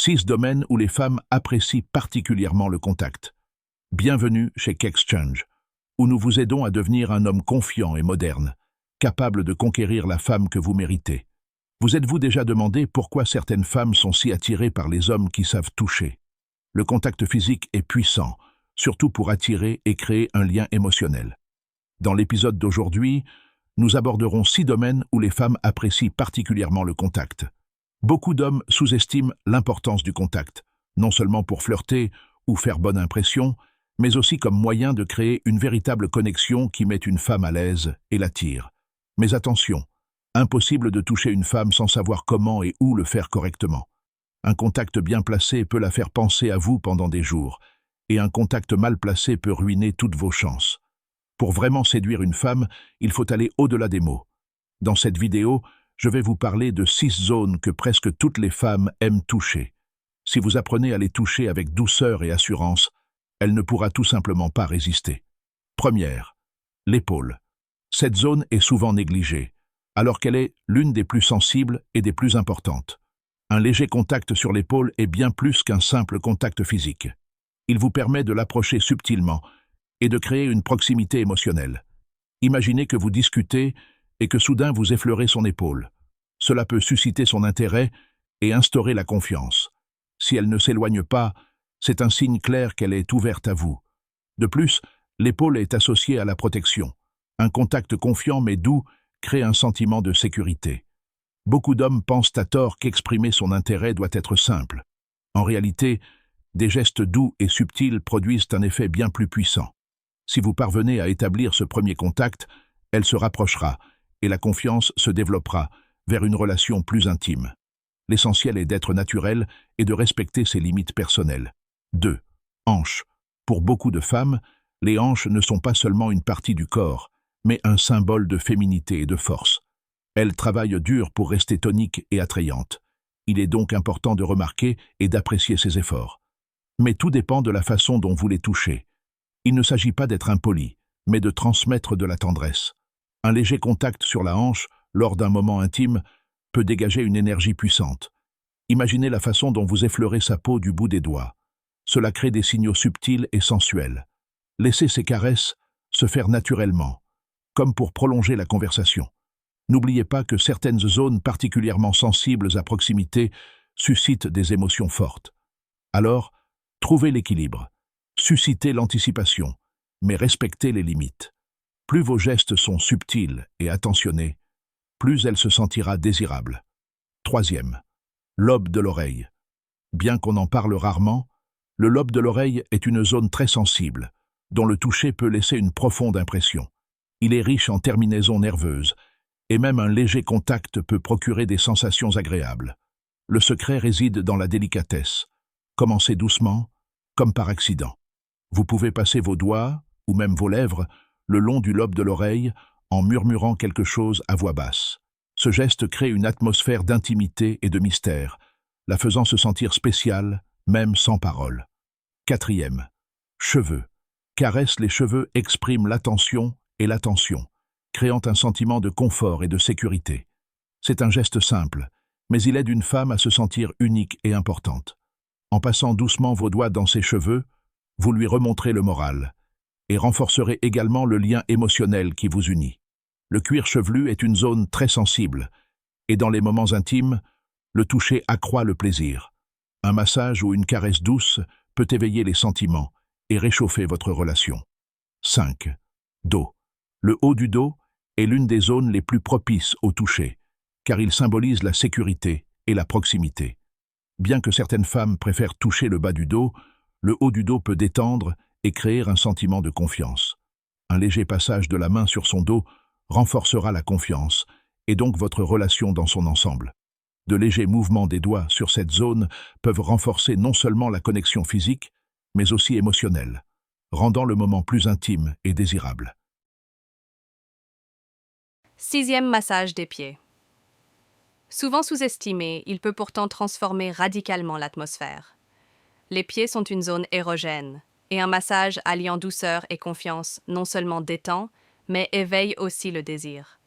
6 domaines où les femmes apprécient particulièrement le contact. Bienvenue chez Kexchange, où nous vous aidons à devenir un homme confiant et moderne, capable de conquérir la femme que vous méritez. Vous êtes-vous déjà demandé pourquoi certaines femmes sont si attirées par les hommes qui savent toucher? Le contact physique est puissant, surtout pour attirer et créer un lien émotionnel. Dans l'épisode d'aujourd'hui, nous aborderons 6 domaines où les femmes apprécient particulièrement le contact. Beaucoup d'hommes sous-estiment l'importance du contact, non seulement pour flirter ou faire bonne impression, mais aussi comme moyen de créer une véritable connexion qui met une femme à l'aise et l'attire. Mais attention, impossible de toucher une femme sans savoir comment et où le faire correctement. Un contact bien placé peut la faire penser à vous pendant des jours, et un contact mal placé peut ruiner toutes vos chances. Pour vraiment séduire une femme, il faut aller au-delà des mots. Dans cette vidéo, je vais vous parler de 6 zones que presque toutes les femmes aiment toucher. Si vous apprenez à les toucher avec douceur et assurance, elle ne pourra tout simplement pas résister. Première, l'épaule. Cette zone est souvent négligée, alors qu'elle est l'une des plus sensibles et des plus importantes. Un léger contact sur l'épaule est bien plus qu'un simple contact physique. Il vous permet de l'approcher subtilement et de créer une proximité émotionnelle. Imaginez que vous discutez et que soudain vous effleurez son épaule. Cela peut susciter son intérêt et instaurer la confiance. Si elle ne s'éloigne pas, c'est un signe clair qu'elle est ouverte à vous. De plus, l'épaule est associée à la protection. Un contact confiant mais doux crée un sentiment de sécurité. Beaucoup d'hommes pensent à tort qu'exprimer son intérêt doit être simple. En réalité, des gestes doux et subtils produisent un effet bien plus puissant. Si vous parvenez à établir ce premier contact, elle se rapprochera et la confiance se développera vers une relation plus intime. L'essentiel est d'être naturel et de respecter ses limites personnelles. 2. Hanches. Pour beaucoup de femmes, les hanches ne sont pas seulement une partie du corps, mais un symbole de féminité et de force. Elles travaillent dur pour rester toniques et attrayantes. Il est donc important de remarquer et d'apprécier ces efforts. Mais tout dépend de la façon dont vous les touchez. Il ne s'agit pas d'être impoli, mais de transmettre de la tendresse. Un léger contact sur la hanche, lors d'un moment intime, peut dégager une énergie puissante. Imaginez la façon dont vous effleurez sa peau du bout des doigts. Cela crée des signaux subtils et sensuels. Laissez ces caresses se faire naturellement, comme pour prolonger la conversation. N'oubliez pas que certaines zones particulièrement sensibles à proximité suscitent des émotions fortes. Alors, trouvez l'équilibre. Suscitez l'anticipation, mais respectez les limites. Plus vos gestes sont subtils et attentionnés, plus elle se sentira désirable. 3e, lobe de l'oreille. Bien qu'on en parle rarement, le lobe de l'oreille est une zone très sensible, dont le toucher peut laisser une profonde impression. Il est riche en terminaisons nerveuses, et même un léger contact peut procurer des sensations agréables. Le secret réside dans la délicatesse. Commencez doucement, comme par accident. Vous pouvez passer vos doigts, ou même vos lèvres, le long du lobe de l'oreille, en murmurant quelque chose à voix basse. Ce geste crée une atmosphère d'intimité et de mystère, la faisant se sentir spéciale, même sans parole. 4e, cheveux. Caresse les cheveux exprime l'attention et l'attention, créant un sentiment de confort et de sécurité. C'est un geste simple, mais il aide une femme à se sentir unique et importante. En passant doucement vos doigts dans ses cheveux, vous lui remontrez le moral et renforcerez également le lien émotionnel qui vous unit. Le cuir chevelu est une zone très sensible, et dans les moments intimes, le toucher accroît le plaisir. Un massage ou une caresse douce peut éveiller les sentiments et réchauffer votre relation. 5. Dos. Le haut du dos est l'une des zones les plus propices au toucher, car il symbolise la sécurité et la proximité. Bien que certaines femmes préfèrent toucher le bas du dos, le haut du dos peut détendre et créer un sentiment de confiance. Un léger passage de la main sur son dos renforcera la confiance et donc votre relation dans son ensemble. De légers mouvements des doigts sur cette zone peuvent renforcer non seulement la connexion physique, mais aussi émotionnelle, rendant le moment plus intime et désirable. 6e massage des pieds. Souvent sous-estimé, il peut pourtant transformer radicalement l'atmosphère. Les pieds sont une zone érogène, et un massage alliant douceur et confiance non seulement détend, mais éveille aussi le désir.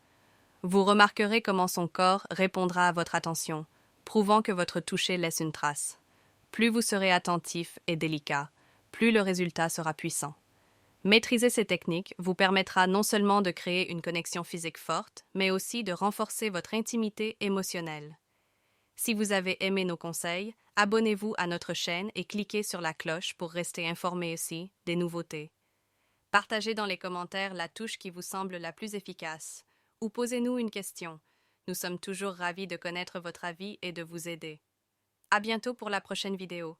Vous remarquerez comment son corps répondra à votre attention, prouvant que votre toucher laisse une trace. Plus vous serez attentif et délicat, plus le résultat sera puissant. Maîtriser ces techniques vous permettra non seulement de créer une connexion physique forte, mais aussi de renforcer votre intimité émotionnelle. Si vous avez aimé nos conseils, abonnez-vous à notre chaîne et cliquez sur la cloche pour rester informé aussi des nouveautés. Partagez dans les commentaires la touche qui vous semble la plus efficace ou posez-nous une question. Nous sommes toujours ravis de connaître votre avis et de vous aider. À bientôt pour la prochaine vidéo.